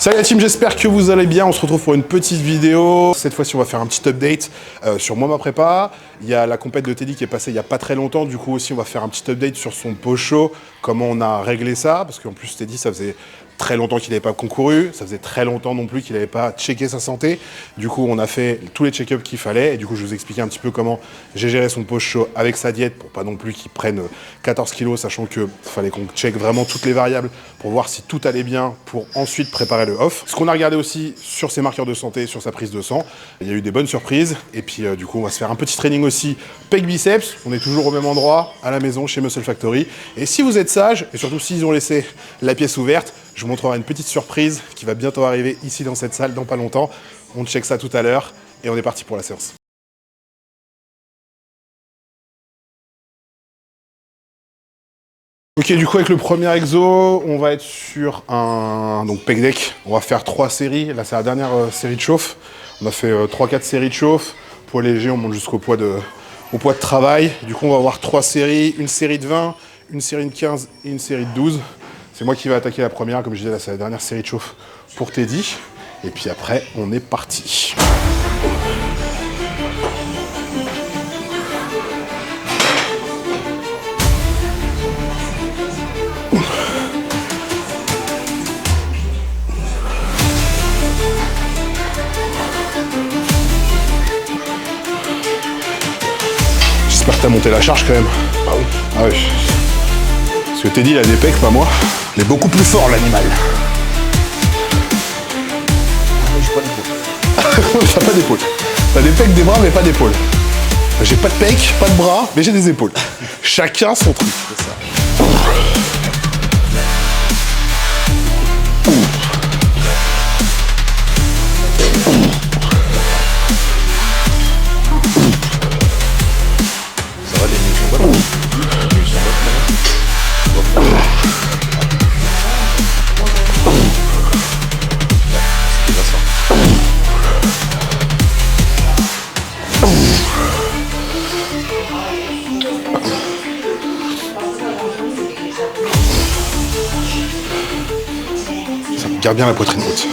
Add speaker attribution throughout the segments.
Speaker 1: Salut la team, j'espère que vous allez bien. On se retrouve pour une petite vidéo. Cette fois-ci, on va faire un petit update sur moi, ma prépa. Il y a la compète de Teddy qui est passée il n'y a pas très longtemps. Du coup, aussi, on va faire un petit update sur son post-show. Comment on a réglé ça. Parce qu'en plus, Teddy, ça faisait très longtemps qu'il n'avait pas concouru. Ça faisait très longtemps non plus qu'il n'avait pas checké sa santé. Du coup, on a fait tous les check-ups qu'il fallait. Et du coup, je vous expliquais un petit peu comment j'ai géré son post-show avec sa diète pour pas non plus qu'il prenne 14 kilos, sachant qu'il fallait qu'on check vraiment toutes les variables pour voir si tout allait bien pour ensuite préparer le off. Ce qu'on a regardé aussi sur ses marqueurs de santé, sur sa prise de sang, il y a eu des bonnes surprises. Et puis du coup, on va se faire un petit training aussi pec biceps. On est toujours au même endroit, à la maison, chez Muscle Factory. Et si vous êtes sage, et surtout s'ils ont laissé la pièce ouverte, je vous montrerai une petite surprise qui va bientôt arriver ici dans cette salle, dans pas longtemps. On check ça tout à l'heure et on est parti pour la séance. Ok, du coup avec le premier exo, on va être sur un pec deck. On va faire 3 séries. Là, c'est la dernière série de chauffe. On a fait 3-4 séries de chauffe. Poids léger, on monte jusqu'au poids de travail. Du coup, on va avoir 3 séries. Une série de 20, une série de 15 et une série de 12. C'est moi qui vais attaquer la première. Comme je disais, là, c'est la dernière série de chauffe pour Teddy. Et puis après, on est parti. J'espère que t'as monté la charge quand même.
Speaker 2: Ah oui.
Speaker 1: Ah oui. Parce que Teddy, il a des pecs, pas moi. Il est beaucoup plus fort, l'animal.
Speaker 2: J'ai pas d'épaule.
Speaker 1: T'as pas d'épaule. T'as des pecs, des bras, mais pas d'épaule. J'ai pas de pecs, pas de bras, mais j'ai des épaules. Chacun son truc.
Speaker 2: C'est ça. Ça va, les nuits sont bonnes. Les nuits sont bonnes. C'est pas ça.
Speaker 1: Garde bien la poitrine haute.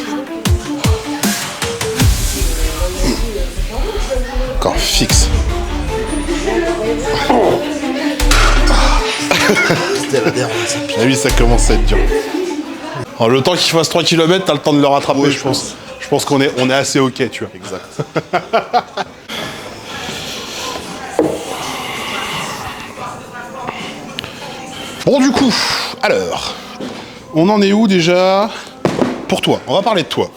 Speaker 1: Encore fixe.
Speaker 2: C'était la dernière, ça pique.
Speaker 1: Ah oui, ça commence à être dur. Alors, le temps qu'il fasse 3 km, t'as le temps de le rattraper,
Speaker 2: Ouais,
Speaker 1: je pense. Je pense qu'on est assez ok, tu vois.
Speaker 2: Exact.
Speaker 1: Bon, du coup, alors, on en est où déjà pour toi? On va parler de toi.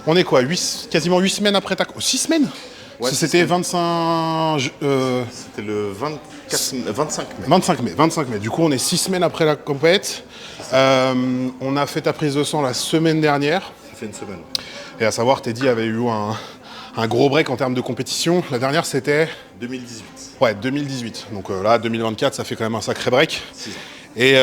Speaker 1: On est quoi, quasiment 8 semaines après ta... 6 semaines?
Speaker 2: Ouais,
Speaker 1: C'était 25...
Speaker 2: C'était le 25 mai.
Speaker 1: 25 mai. Du coup, on est 6 semaines après la compète. On a fait ta prise de sang la semaine dernière.
Speaker 2: Ça fait une semaine.
Speaker 1: Et à savoir, Teddy avait eu un gros break en termes de compétition. La dernière, c'était...
Speaker 2: 2018.
Speaker 1: Ouais, 2018. Donc là, 2024, ça fait quand même un sacré break.
Speaker 2: 6 ans.
Speaker 1: Et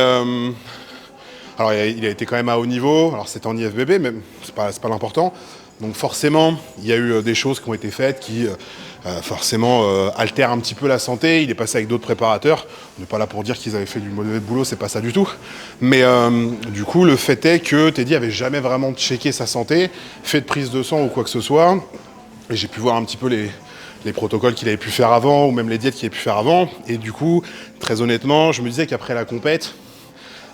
Speaker 1: alors, il a été quand même à haut niveau. Alors, c'était en IFBB, mais c'est pas l'important. Donc, forcément, il y a eu des choses qui ont été faites qui, forcément, altèrent un petit peu la santé. Il est passé avec d'autres préparateurs. On n'est pas là pour dire qu'ils avaient fait du mauvais boulot, c'est pas ça du tout. Mais du coup, le fait est que Teddy avait jamais vraiment checké sa santé, fait de prise de sang ou quoi que ce soit. Et j'ai pu voir un petit peu les protocoles qu'il avait pu faire avant, ou même les diètes qu'il avait pu faire avant. Et du coup, très honnêtement, je me disais qu'après la compète,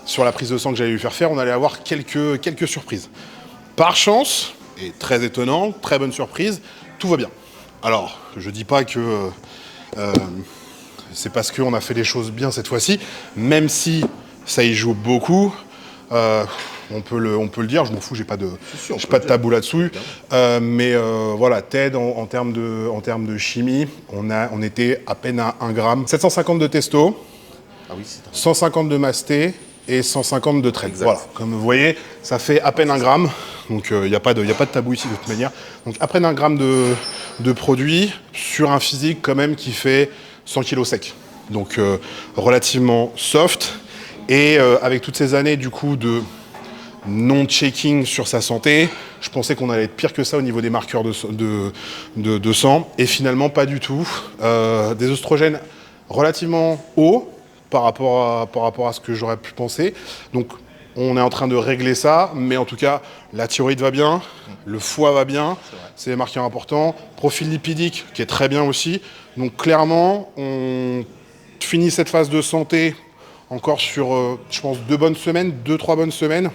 Speaker 1: sur la prise de sang que j'allais lui faire, on allait avoir quelques surprises. Par chance, et très étonnant, très bonne surprise, tout va bien. Alors, je dis pas que c'est parce qu'on a fait les choses bien cette fois-ci, même si ça y joue beaucoup. On peut le dire, je m'en fous, j'ai pas de tabou là-dessus. Mais voilà, TED en termes de chimie, on était à peine à 1 gramme. 750 de testo,
Speaker 2: Ah oui, c'est
Speaker 1: 150 de masté et 150 de trait.
Speaker 2: Exact.
Speaker 1: Voilà, comme vous voyez, ça fait à peine 1 gramme. Donc il n'y a pas de tabou ici de toute manière. Donc à peine 1 gramme de produit sur un physique quand même qui fait 100 kg sec. Donc relativement soft. Et avec toutes ces années du coup de non-checking sur sa santé, je pensais qu'on allait être pire que ça au niveau des marqueurs de sang. Et finalement, pas du tout. Des oestrogènes relativement hauts par rapport à ce que j'aurais pu penser. Donc, On est en train de régler ça, mais en tout cas, la thyroïde va bien, le foie va bien, c'est des marqueurs importants. Profil lipidique qui est très bien aussi. Donc clairement, on finit cette phase de santé encore sur, je pense, 2-3 bonnes semaines.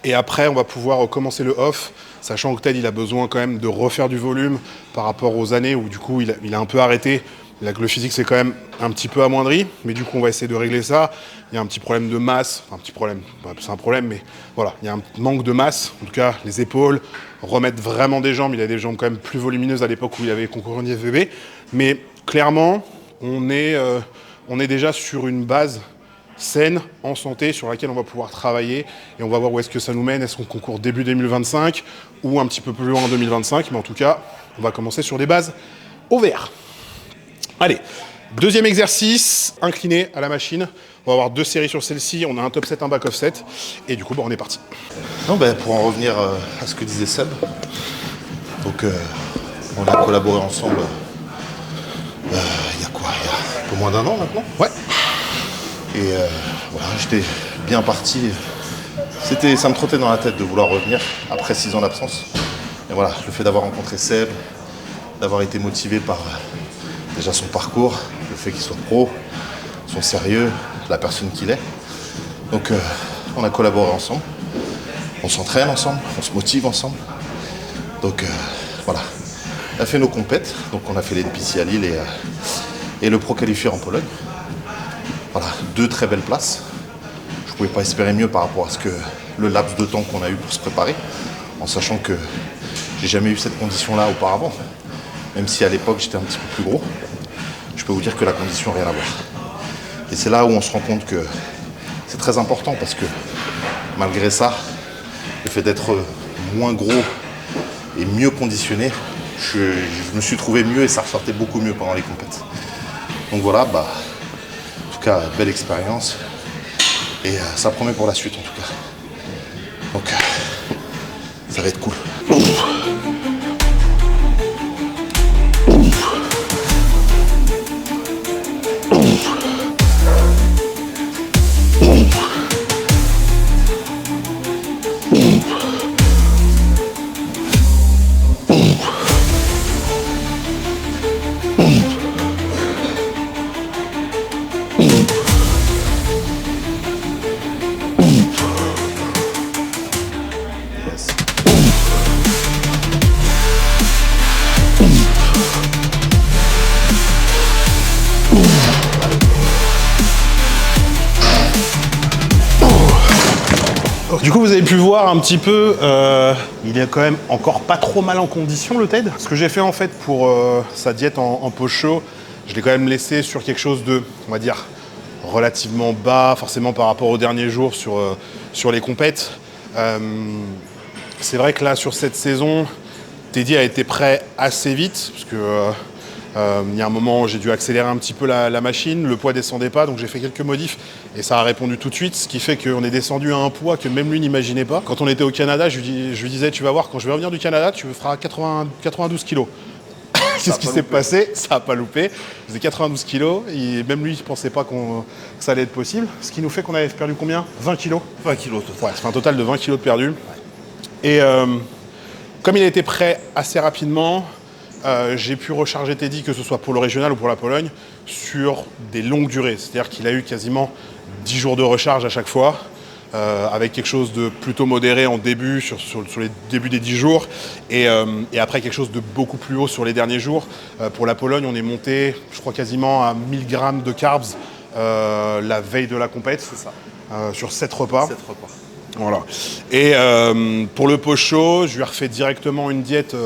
Speaker 1: Et après, on va pouvoir commencer le off, sachant que Ted, il a besoin quand même de refaire du volume par rapport aux années où du coup, il a un peu arrêté. Le physique, c'est quand même un petit peu amoindri, mais du coup, on va essayer de régler ça. Il y a un petit problème de masse, enfin, un petit problème, c'est un problème, mais voilà, il y a un manque de masse, en tout cas, les épaules, remettre vraiment des jambes. Il a des jambes quand même plus volumineuses à l'époque où il avait concouru en IFBB, mais clairement, on est déjà sur une base saine, en santé, sur laquelle on va pouvoir travailler, et on va voir où est-ce que ça nous mène. Est-ce qu'on concourt début 2025 ou un petit peu plus loin en 2025, mais en tout cas, on va commencer sur des bases au vert. Allez, deuxième exercice, incliné à la machine. On va avoir 2 séries sur celle-ci, on a un top 7, un back off 7, et du coup, on est parti.
Speaker 2: Non, pour en revenir à ce que disait Seb, donc on a collaboré ensemble il y a quoi, il y a un peu moins d'1 an maintenant.
Speaker 1: Ouais.
Speaker 2: Et voilà, j'étais bien parti. Ça me trottait dans la tête de vouloir revenir après 6 ans d'absence. Et voilà, le fait d'avoir rencontré Seb, d'avoir été motivé par déjà son parcours, le fait qu'il soit pro, son sérieux, la personne qu'il est. Donc on a collaboré ensemble, on s'entraîne ensemble, on se motive ensemble. Donc voilà, on a fait nos compètes, donc on a fait les NPC à Lille et le Pro Qualifier en Pologne. Voilà, 2 très belles places. Je ne pouvais pas espérer mieux par rapport à ce que le laps de temps qu'on a eu pour se préparer, en sachant que j'ai jamais eu cette condition-là auparavant. Même si à l'époque j'étais un petit peu plus gros, je peux vous dire que la condition n'a rien à voir. Et c'est là où on se rend compte que c'est très important parce que malgré ça, le fait d'être moins gros et mieux conditionné, je me suis trouvé mieux et ça ressortait beaucoup mieux pendant les compétitions. Donc voilà, en tout cas, belle expérience et ça promet pour la suite en tout cas. Donc ça va être cool.
Speaker 1: Du coup, vous avez pu voir un petit peu, il est quand même encore pas trop mal en condition, le Ted. Ce que j'ai fait en fait pour sa diète en post-show, je l'ai quand même laissé sur quelque chose de, on va dire, relativement bas, forcément par rapport aux derniers jours sur les compètes. C'est vrai que là, sur cette saison, Teddy a été prêt assez vite, parce que il y a un moment où j'ai dû accélérer un petit peu la machine, le poids descendait pas, donc j'ai fait quelques modifs et ça a répondu tout de suite, ce qui fait qu'on est descendu à un poids que même lui n'imaginait pas. Quand on était au Canada, je lui disais, tu vas voir, quand je vais revenir du Canada, tu feras 92 kilos. Qu'est-ce qui s'est passé? Ça n'a pas loupé. Je faisais 92 kilos et même lui, il ne pensait pas que ça allait être possible. Ce qui nous fait qu'on avait perdu combien? 20 kilos.
Speaker 2: 20 kilos total.
Speaker 1: Ouais, ça fait un total de 20 kilos de perdu. Et comme il a été prêt assez rapidement, j'ai pu recharger Teddy, que ce soit pour le régional ou pour la Pologne, sur des longues durées. C'est-à-dire qu'il a eu quasiment 10 jours de recharge à chaque fois, avec quelque chose de plutôt modéré en début, sur les débuts des 10 jours, et après quelque chose de beaucoup plus haut sur les derniers jours. Pour la Pologne, on est monté, je crois, quasiment à 1000 grammes de carbs la veille de la compète, sur 7 repas.
Speaker 2: 7 repas.
Speaker 1: Voilà. Et pour le post-show, je lui ai refait directement une diète.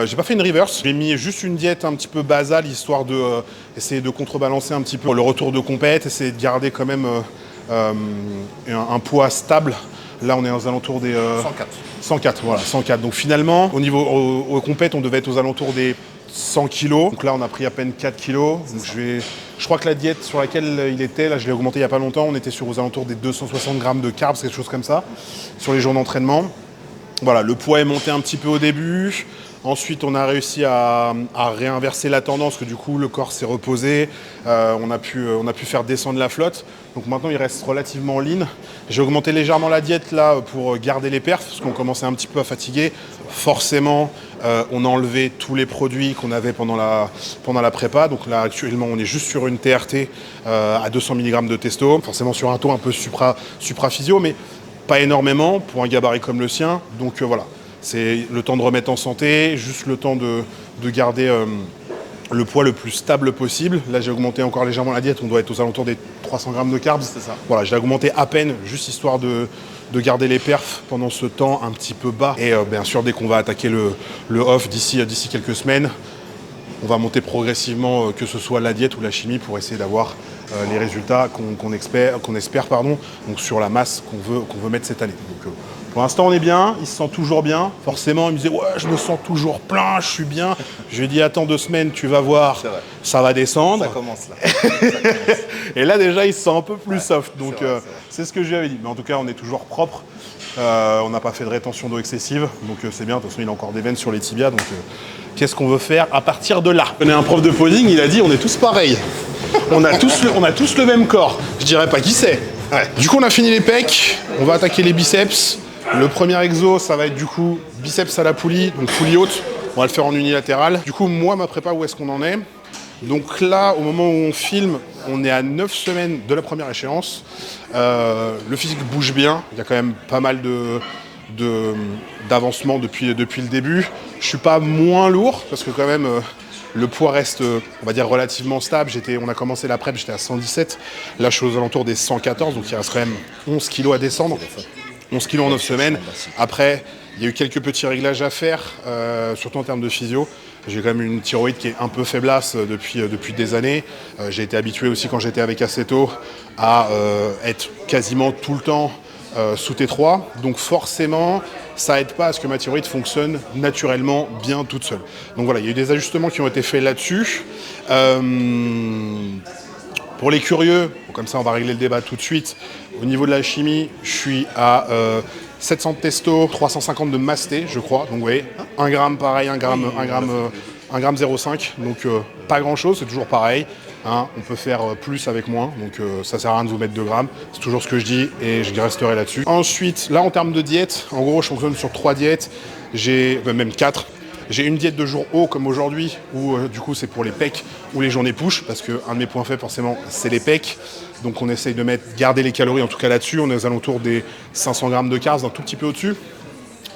Speaker 1: J'ai pas fait une reverse, j'ai mis juste une diète un petit peu basale, histoire de essayer de contrebalancer un petit peu le retour de compète, essayer de garder quand même un poids stable. Là, on est aux alentours des 104, voilà, 104. Donc finalement, au niveau aux compètes, on devait être aux alentours des 100 kilos. Donc là, on a pris à peine 4 kilos. Donc je crois que la diète sur laquelle il était, là, je l'ai augmenté il n'y a pas longtemps. On était aux alentours des 260 grammes de carbs, quelque chose comme ça, sur les jours d'entraînement. Voilà, le poids est monté un petit peu au début. Ensuite, on a réussi à réinverser la tendance, que du coup, le corps s'est reposé. On a pu faire descendre la flotte. Donc maintenant il reste relativement lean. J'ai augmenté légèrement la diète là pour garder les perfs parce qu'on commençait un petit peu à fatiguer. Forcément, on a enlevé tous les produits qu'on avait pendant la prépa. Donc là actuellement on est juste sur une TRT à 200 mg de testo. Forcément sur un taux un peu supra-physio, mais pas énormément pour un gabarit comme le sien. Donc voilà, c'est le temps de remettre en santé, juste le temps de garder le poids le plus stable possible. Là, j'ai augmenté encore légèrement la diète. On doit être aux alentours des 300 grammes de carbs.
Speaker 2: C'est ça.
Speaker 1: Voilà, j'ai augmenté à peine, juste histoire de garder les perfs pendant ce temps un petit peu bas. Et bien sûr, dès qu'on va attaquer le off d'ici quelques semaines, on va monter progressivement, que ce soit la diète ou la chimie, pour essayer d'avoir les résultats qu'on espère, donc sur la masse qu'on veut mettre cette année. Donc, pour l'instant, on est bien, il se sent toujours bien. Forcément, il me disait « Ouais, je me sens toujours plein, je suis bien. » Je lui ai dit « Attends 2 semaines, tu vas voir, ça va descendre. »
Speaker 2: Ça commence là.
Speaker 1: Et là, déjà, il se sent un peu plus soft. Donc,
Speaker 2: c'est vrai.
Speaker 1: c'est ce que je lui avais dit. Mais en tout cas, on est toujours propre. On n'a pas fait de rétention d'eau excessive. Donc, c'est bien. De toute façon, il a encore des veines sur les tibias. Donc, qu'est-ce qu'on veut faire à partir de là? On est un prof de posing, il a dit « On est tous pareils. On a tous le même corps. » Je dirais pas qui c'est. Ouais. Du coup, on a fini les pecs. On va attaquer les biceps. Le premier exo, ça va être du coup biceps à la poulie, donc poulie haute. On va le faire en unilatéral. Du coup, moi, ma prépa, où est-ce qu'on en est? Donc là, au moment où on filme, on est à 9 semaines de la première échéance. Le physique bouge bien. Il y a quand même pas mal d'avancement depuis le début. Je suis pas moins lourd parce que quand même le poids reste, on va dire, relativement stable. On a commencé la prep, j'étais à 117. Là, je suis aux alentours des 114, donc il reste quand même 11 kilos à descendre. 11 kilos en 9 semaines. Après, il y a eu quelques petits réglages à faire, surtout en termes de physio. J'ai quand même une thyroïde qui est un peu faiblasse depuis des années. J'ai été habitué aussi quand j'étais avec Aceto à être quasiment tout le temps sous T3. Donc forcément, ça aide pas à ce que ma thyroïde fonctionne naturellement bien toute seule. Donc voilà, il y a eu des ajustements qui ont été faits là-dessus. Pour les curieux, comme ça on va régler le débat tout de suite, au niveau de la chimie, je suis à 700 de testo, 350 de masté, je crois. Donc vous voyez, 1 gramme pareil, 1 gramme 0,5. Donc pas grand chose, c'est toujours pareil. Hein, on peut faire plus avec moins, donc ça sert à rien de vous mettre 2 grammes. C'est toujours ce que je dis et je resterai là-dessus. Ensuite, là en termes de diète, en gros je fonctionne sur 3 diètes, même 4. J'ai une diète de jour haut comme aujourd'hui, où du coup c'est pour les pecs ou les journées push, parce qu'un de mes points faibles forcément c'est les pecs. Donc on essaye de garder les calories en tout cas là-dessus, on est aux alentours des 500 grammes de carbs, un tout petit peu au-dessus.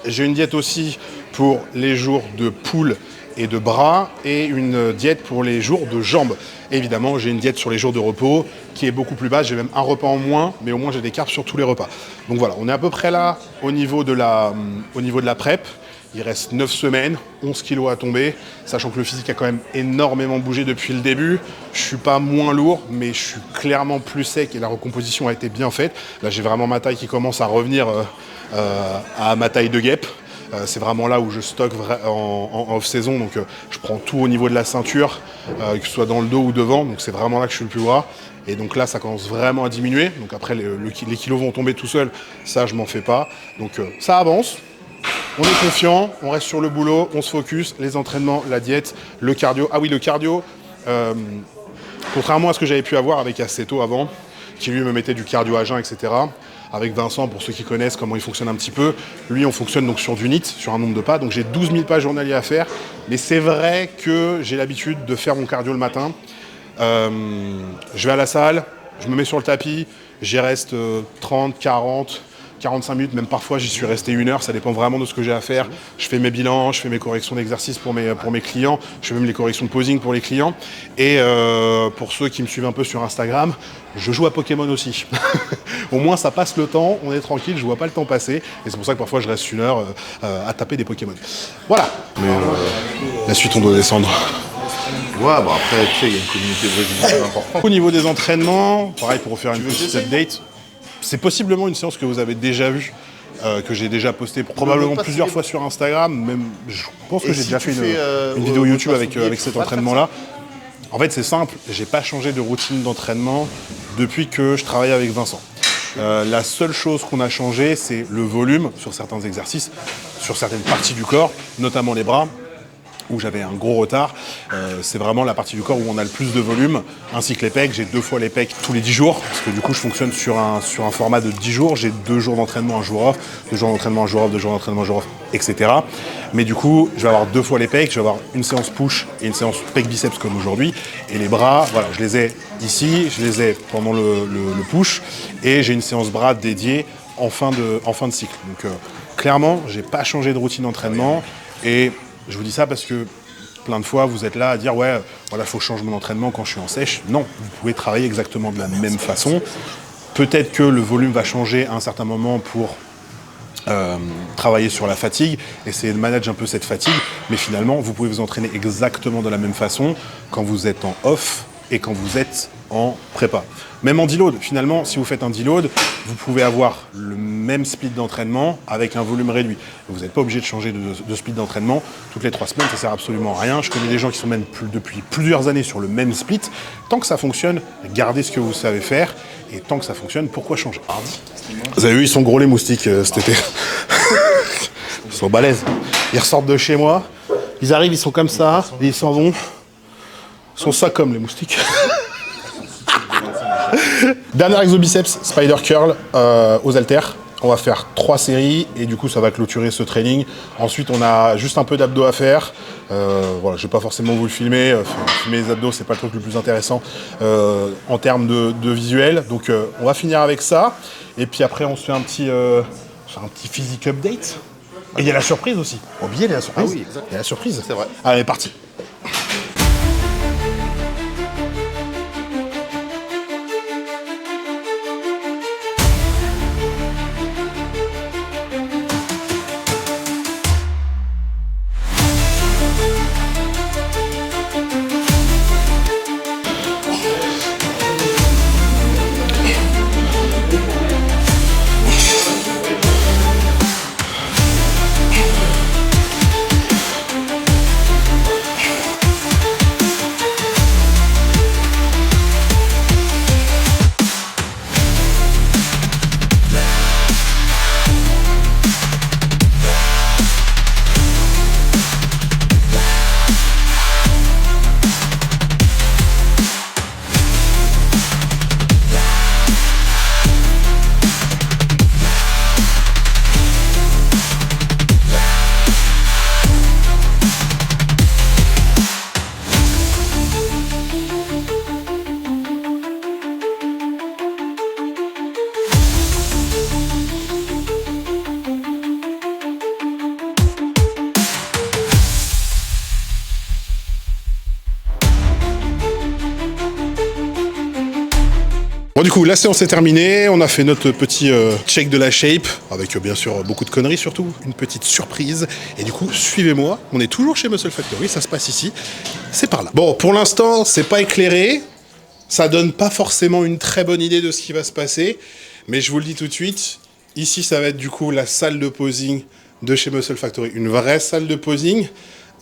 Speaker 1: J'ai une diète aussi pour les jours de poules et de bras, et une diète pour les jours de jambes. Et évidemment, j'ai une diète sur les jours de repos qui est beaucoup plus basse. J'ai même un repas en moins, mais au moins j'ai des carbs sur tous les repas. Donc voilà, on est à peu près là au niveau de la prep. Il reste 9 semaines, 11 kilos à tomber, sachant que le physique a quand même énormément bougé depuis le début. Je suis pas moins lourd, mais je suis clairement plus sec et la recomposition a été bien faite. Là, j'ai vraiment ma taille qui commence à revenir à ma taille de guêpe. C'est vraiment là où je stocke en off-saison, donc je prends tout au niveau de la ceinture, que ce soit dans le dos ou devant, donc c'est vraiment là que je suis le plus gras. Et donc là, ça commence vraiment à diminuer, donc après les kilos vont tomber tout seuls, ça je m'en fais pas. Donc ça avance. On est confiant, on reste sur le boulot, on se focus, les entraînements, la diète, le cardio. Ah oui, le cardio, contrairement à ce que j'avais pu avoir avec Aceto avant, qui lui me mettait du cardio à jeun, etc. Avec Vincent, pour ceux qui connaissent comment il fonctionne un petit peu, lui on fonctionne donc sur du NEAT, sur un nombre de pas, donc j'ai 12 000 pas journaliers à faire. Mais c'est vrai que j'ai l'habitude de faire mon cardio le matin. Je vais à la salle, je me mets sur le tapis, j'y reste 30, 40... 45 minutes, même parfois j'y suis resté 1 heure, ça dépend vraiment de ce que j'ai à faire. Je fais mes bilans, je fais mes corrections d'exercice pour mes clients, je fais même les corrections de posing pour les clients. Et pour ceux qui me suivent un peu sur Instagram, je joue à Pokémon aussi. Au moins ça passe le temps, on est tranquille, je vois pas le temps passer. Et c'est pour ça que parfois je reste 1 heure à taper des Pokémon. Voilà. Mais la suite on doit descendre.
Speaker 2: Ouais, bah après, tu sais, il y a une communauté brésilienne importante.
Speaker 1: Au niveau des entraînements, pareil pour refaire une petite update. C'est possiblement une séance que vous avez déjà vue, que j'ai déjà postée probablement plusieurs fois sur Instagram. Même, je pense que j'ai déjà fait une vidéo YouTube avec cet entraînement-là. En fait, c'est simple, j'ai pas changé de routine d'entraînement depuis que je travaille avec Vincent. La seule chose qu'on a changé, c'est le volume sur certains exercices, sur certaines parties du corps, notamment les bras. où j'avais un gros retard. C'est vraiment la partie du corps où on a le plus de volume, ainsi que les pecs. J'ai 2 fois les pecs tous les 10 jours, parce que du coup je fonctionne sur un format de 10 jours. J'ai 2 jours d'entraînement, un jour off, 2 jours d'entraînement, un jour off, 2 jours d'entraînement, un jour off, etc. Mais du coup, je vais avoir 2 fois les pecs, je vais avoir une séance push et une séance pec biceps comme aujourd'hui. Et les bras, voilà, je les ai ici, je les ai pendant le push, et j'ai une séance bras dédiée en fin de cycle. Donc clairement, j'ai pas changé de routine d'entraînement. Et je vous dis ça parce que plein de fois, vous êtes là à dire « Ouais, voilà, il faut que je change mon entraînement quand je suis en sèche ». Non, vous pouvez travailler exactement de la même façon. Peut-être que le volume va changer à un certain moment pour travailler sur la fatigue, essayer de manager un peu cette fatigue. Mais finalement, vous pouvez vous entraîner exactement de la même façon quand vous êtes en off et quand vous êtes en prépa. Même en deload, finalement, si vous faites un deload, vous pouvez avoir le même split d'entraînement avec un volume réduit. Vous n'êtes pas obligé de changer de split d'entraînement toutes les 3 semaines, ça sert absolument à rien. Je connais des gens qui sont même depuis plusieurs années sur le même split. Tant que ça fonctionne, gardez ce que vous savez faire. Et tant que ça fonctionne, pourquoi changer? Vous avez vu, ils sont gros les moustiques cet été. Ils sont balèzes. Ils ressortent de chez moi, ils arrivent, ils sont comme ça, et ils s'en vont. Ils sont ça comme les moustiques. Dernier exo biceps, spider curl aux haltères. On va faire 3 séries et du coup ça va clôturer ce training. Ensuite on a juste un peu d'abdos à faire. Voilà, je vais pas forcément vous le filmer. Filmer les abdos c'est pas le truc le plus intéressant en termes de visuel. Donc on va finir avec ça. Et puis après on se fait un petit physique update. Et il y a la surprise aussi. Oubliez la surprise.
Speaker 2: Ah oui, exact.
Speaker 1: Il y a la surprise.
Speaker 2: C'est vrai.
Speaker 1: Allez, parti. Bon du coup la séance est terminée, on a fait notre petit check de la shape, avec bien sûr beaucoup de conneries surtout, une petite surprise, et du coup suivez-moi, on est toujours chez Muscle Factory, ça se passe ici, c'est par là. Bon pour l'instant c'est pas éclairé, ça donne pas forcément une très bonne idée de ce qui va se passer, mais je vous le dis tout de suite, ici ça va être du coup la salle de posing de chez Muscle Factory, une vraie salle de posing,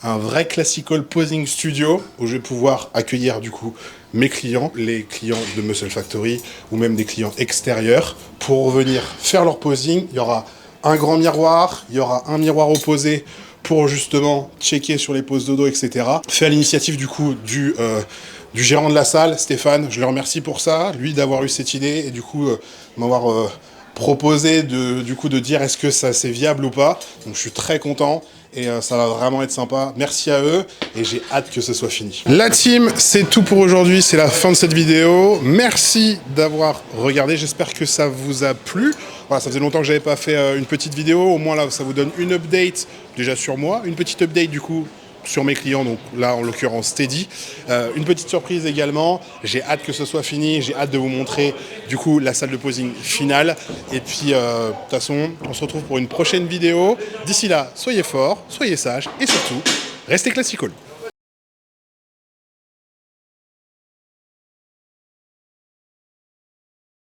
Speaker 1: un vrai classical posing studio où je vais pouvoir accueillir du coup mes clients, les clients de Muscle Factory ou même des clients extérieurs pour venir faire leur posing. Il y aura un grand miroir, il y aura un miroir opposé pour justement checker sur les poses de dos, etc. Fait à l'initiative du coup du gérant de la salle, Stéphane, je le remercie pour ça, lui d'avoir eu cette idée et du coup m'avoir proposé de dire est-ce que ça c'est viable ou pas. Donc je suis très content. Et ça va vraiment être sympa. Merci à eux et j'ai hâte que ce soit fini. La team, c'est tout pour aujourd'hui. C'est la fin de cette vidéo. Merci d'avoir regardé. J'espère que ça vous a plu. Voilà, ça faisait longtemps que j'avais pas fait une petite vidéo. Au moins là, ça vous donne une update déjà sur moi, une petite update du coup sur mes clients, donc là en l'occurrence Teddy. Une petite surprise également, j'ai hâte que ce soit fini, j'ai hâte de vous montrer du coup la salle de posing finale. Et puis de toute façon, on se retrouve pour une prochaine vidéo. D'ici là, soyez forts, soyez sages et surtout, restez classical.